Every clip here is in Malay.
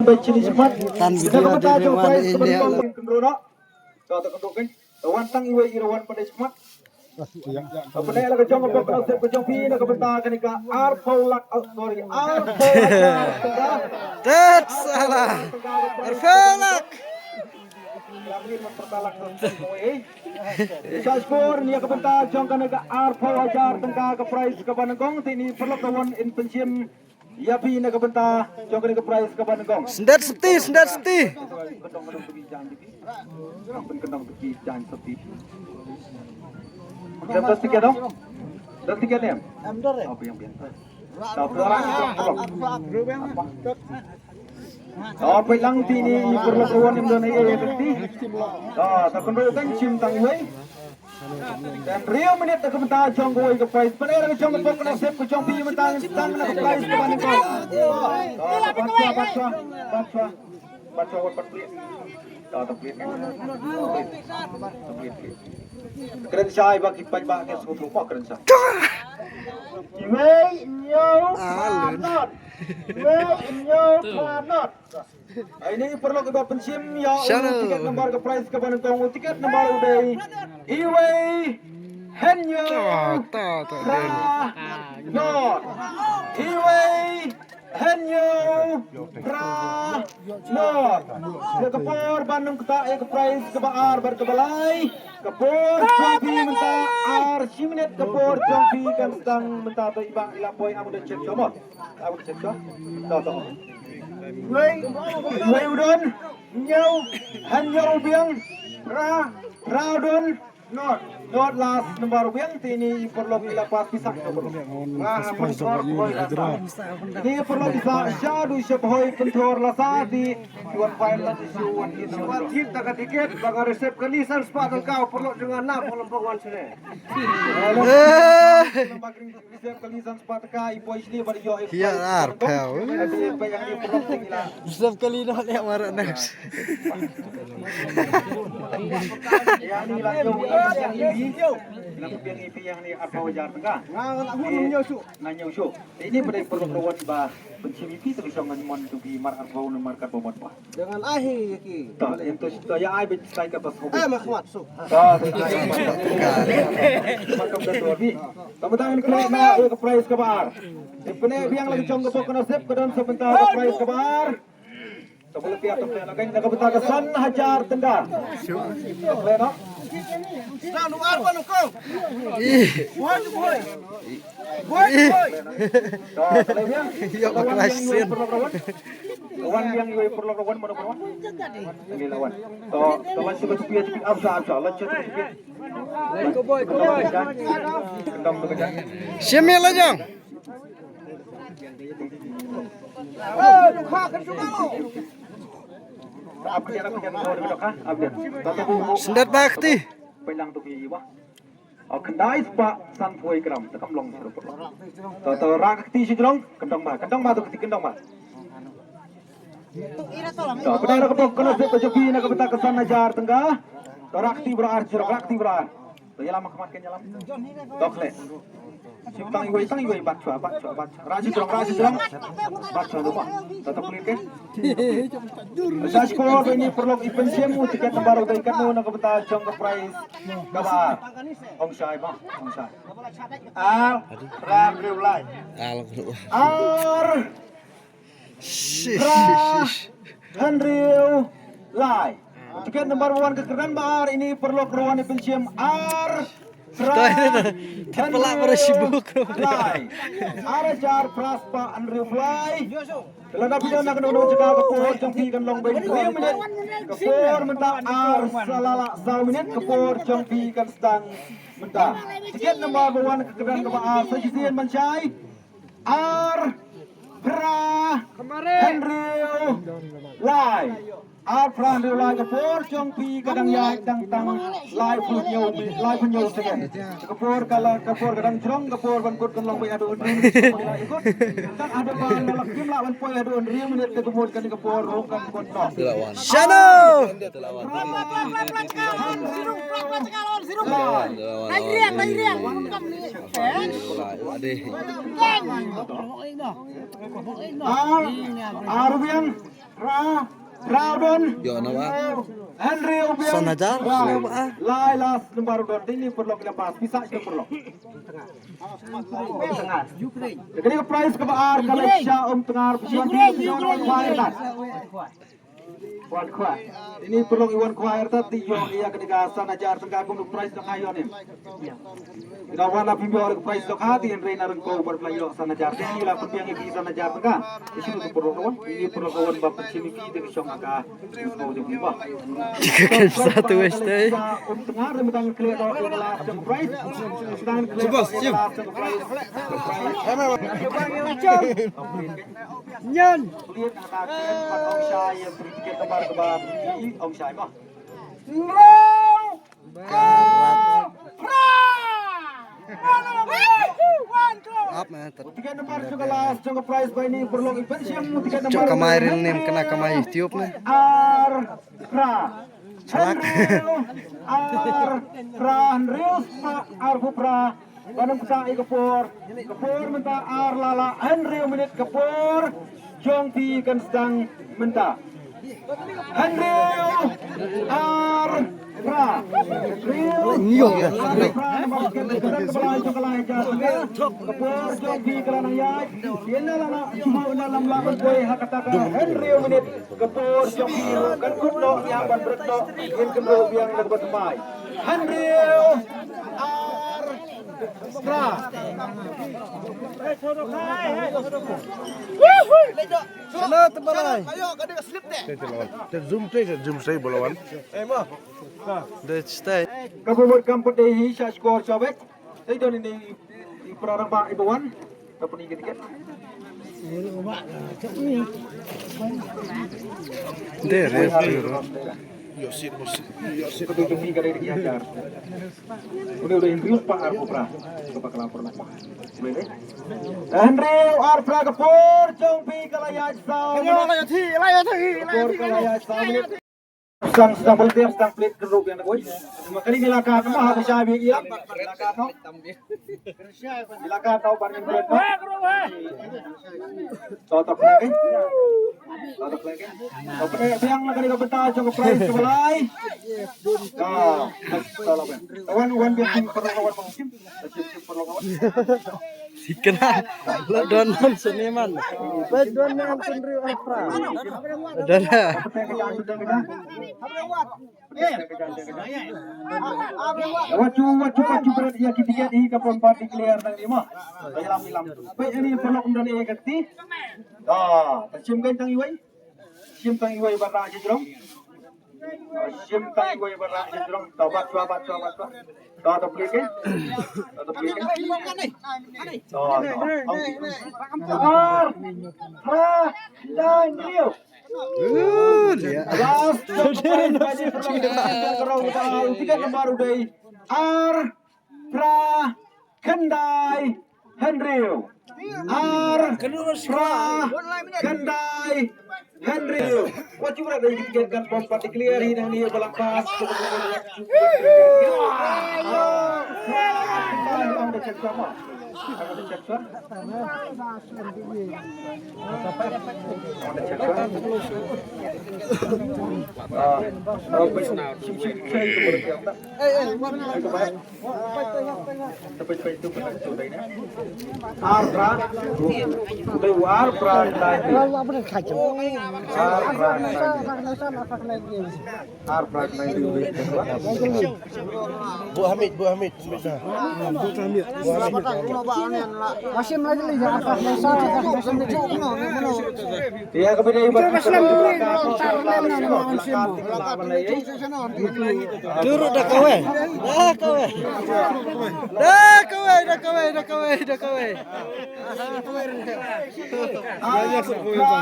Jenis mat Tan video dari mana ini ya? wan tang iwe irawan pada semat apa nih lagi jong apa kalau saya jong pi nak bentar kan ika ar paulak sorry ar paulak Tet salah. Perfect. Skor ni ka bentar jong kan ika ar paulajar tengka ke prize ke Banegong tini perlu kawan in pensiun ya pi nak bentar jong kan ke prize ke Banegong Sendat seti. Kendang tepi jangan sepi. Dapat tiga dong. Dapat tiga nih. Apa yang biasa? Dapat orang oh, pelang tini perlu kawan yang dona ya tadi. Tak kendor kan cintang gue. Dan Rio menit tak bentar jong gue ke prize. Benar ke jong ke nasib ke jong pi mentang tang nak prize ke mana kau? Baca wat pelit. Terpelit. Keren saya bagi pajak ke suatu pak keren saya. Wei nyo planot. Ini perlu kita pensim ya tiket nomor ke prize ke Banegong tiket nomor udah Iwei Henyo Not Iwei Henyo Not Kepor Bandung kita ke prize ke Baar berkebalai Kepor Jompi minta ar siminit Kepor Jompi kan sedang minta tu ibang ilapoy amu dah cek comot amu dah cek tahu Wei udon nyau Henyo biang Raudon Not last nomor biang tini perlu ilapas pisah ini perlu bisa syadu syabhoi kentor lasa di tuan final isu wan ini wajib tak tiket bagi resep kelisan sepatu kau perlu dengan nak pelompokan sini resep kelisan sepatu kau ipo isli bari yo Iya arpel. yang di perlu tinggal Resep kali nak lihat warak next. yang ini lanjut yang ini yang ini apa wajar tengah nanyusuk ini perlu kawan bah pencimipi terus jangan mon tu bi mar arwau nomor kat bomot bah Dengan ahi ki. tak itu ya ai bet sai kat tas hobi Mahmud su. tak macam betul bi kamu tangan kena na ke prize ke bar ipne biang lagi jong ke pokok nasib ke dalam sebentar ke prize ke bar Tabul piat tu lagi nak betul ke san hajar tenda boleh no Selalu apa lu kau? Ih. Boy. tak boleh biang Ya kelasin. Kawan yang perlu kawan mana kawan? Ini lawan. Kawan suka cepat absa lanjut cepat. Boy. Kendam bekerja. Simil aja. Update mau dok update. Sendat bakti. Pelang tu bi wah. Kendai pak san poi gram tekam long seru. To rak ti si long kendang ba tu kendang ba. Benar ke pok kena sepa jepi nak beta kesan ajar tengah. Rakti berar. Tu yalam kemat kan yalam. Dokle. Tang iwe baca. Raju jerong. Baca lupa. Tetap kulit kan. Saya sekolah ini perlu ipensiamu tiket baru dari kamu nak beta jong ke prize. Kabar. Ong Syai bang. Ram riulai. Andrew Lai. Tiket nomor 1 kekeren bar ini perlu keruan pensiam ar. Pelak bersibuk. Arajar Praspa Andrew Fly. Kalau nak video nak kena cakap kepor jongpi kan long bay 2 minit. Kepor mentah ar salala 1 minit kepor jongpi kan sedang mentah. Tiket nomor 1 kekeren kebar sejisian mencai ar Andrew Lai. Alfra Andrew Lai kepor jongpi kadang yai tang lai punyau sekali. Kepor kalau kepor kadang jerong kepor ban kut kan long bay adu ikut. Kan ada ban lak kim lak ban poi adu riu menit kepor kan kepor kan kut no. Shano. Arbian Crowdon. Yo na ba? Henry Obiang. Sanajar. Lai las lembar don ini perlu kita pas bisa itu perlu. Jadi prize ke Baar kalau Syah tengah persiapan Wan kuat. Ini perlu Iwan kuat tadi yo ia ketika Sanajar tengah gunung prize tengah yo ni. Kita warna bimbing orang prize tengah hati yang reina rengkau berpelayo Sanajar. Ini lah perpiang ini Sanajar tengah. Di sini perlu kawan. Ini perlu kawan bapak sini kita syong maka mau jadi bah. Satu weste. Tengah remitang clear dot last prize. Sedang clear last prize. Nhân. Lihat kata Om Syai yang beri tiket kebar Om Syai mah. Up man. Tiket nomor juga last juga prize by ini perlu event siang tiket nomor. Cok kamarin nim kena kamai tiup nih. Ra. Henrius Arbupra. Banam sa Kapur minta Lala Henry menit Kapur Jongpi kan sedang minta Henry Kapur Jongpi kelana yai Yena lana cuma dalam lawan boy hakataka Henry menit Kapur Jongpi kan kutno yang berberetno yang kedua yang berbetemai Henry Sana tebalai. Ayo kada slip deh. Zoom saya bolawan. Mo. Let's stay. Kabumut kamput dehi sa skor sobek. Saya don ini perarang pak ibuan. Tapi ni dikit. There. Yosin. Ketujuh ni kada diajar. Udah intrius Pak Arpra. Coba kelapor nak. Henry Arpra Kapur Jongpi kalayaj sa. Kapur kalayaj sa menit. Sedang bertiap sedang pelit keruk yang nak. Makanya dilakukan mah habis habis ia. Dilakukan tahu banding pelit. Totok lagi. Totok lagi. Oke, biang nak kali betah cukup price kebelai. Kawan biang perlu kawan pengkim. Perlu kawan. Sikena. Lo don seniman. Baik don dengan Henry Afra. Don. Wacu berat ya kita di kapal party clear nang lima. Lam. Baik ini perlu kemudian ia kerti. Cium tang iwai. Cium tang iwai barang aja jerong. Cium tang iwai barang aja jerong. Tobat. Dah beli ke? Dan Rio. Dia. Tiga nomor udah Kendai Henry. Kendai Henry. What you rather get gun from particular in any balang pas. Bu Hamid. Masih lagi apa Dia kepada ibadah Turut dah kawe. Dah kawe.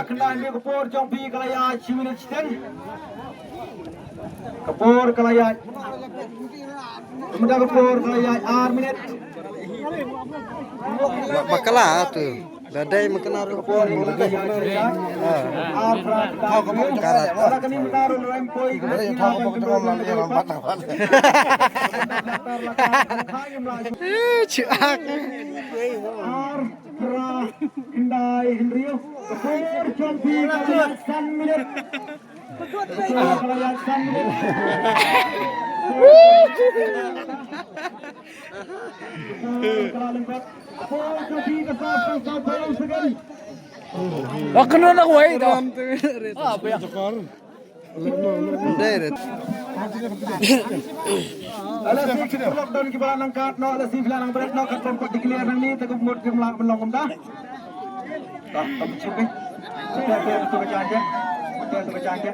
Kenaan dia Kapur Jongpi kalayaj siminit siten. Kapur kalayaj. Kemudian Kapur kalayaj 6 minit. Bakala tu. Dadai makenaruh Por Para kami menaruh rempoi Ciak. Indai Hendrio Por Jompi kalian 1 minit kalian 1 minit Por Jompi kesal sekali Wakna na kuwai to. Direct. Alas si lockdown ki balang angkat no alas si bilang berat no kat tempat declare nang ni teguk mut ke melong kum dah. Dah tam cukup. Kita tu baca aja. Kita tu baca aja.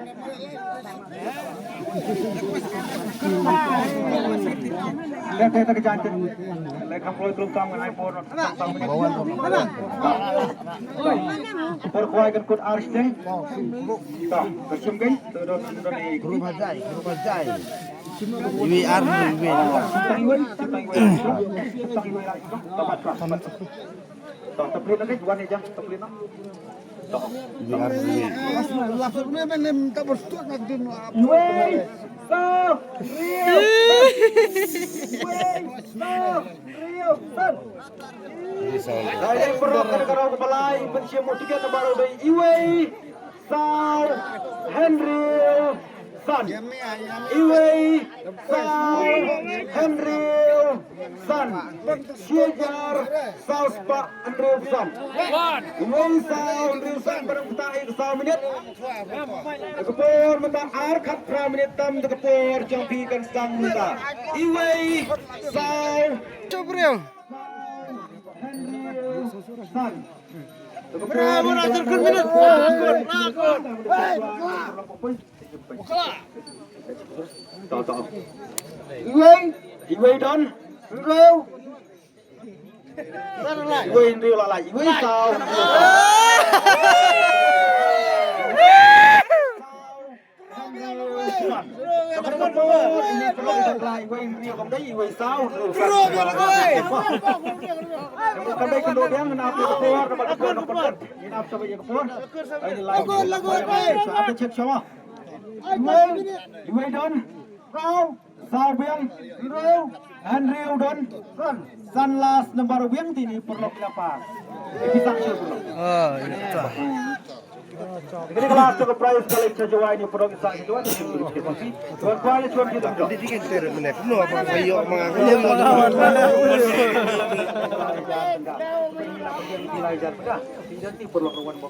Kita baca aja. Lekam ploy belum tam ngan iPhone tam Por kuai kan kut arsh deh. Dah, kesum kan? Terus ni Guru bajai. We are we. Lapsnya memang tak berstut nak din. Saya perlu kalau kepalai pencium tiket baru dari Iway Sao Henry Son. Iway Sao Henry Son. Siejar Sao Spa Henry Son. Iway Sao Henry Son barang tahi ke 1 minit. Kepor minta ar kat 1 minit tam kepor jampi kan sang minta. Iway Sao Cobrel. Bravo, terkun minit. Iway don. Rêu. Iway rêu lại. Iway sao? Kan baik kedua dia kenapa keluar dapat keluar kenapa sampai dia keluar ini lagi apa cek semua Iway don kau sao biang rêu Henry don san last nomor biang tini perlu lepas kita perlu Oh, itu. ini kelas ke prize kali sejauh ini perlu kita sejauh ini tuan kuali tuan kita No, apa kayo mga Tidak perlu kawan bawa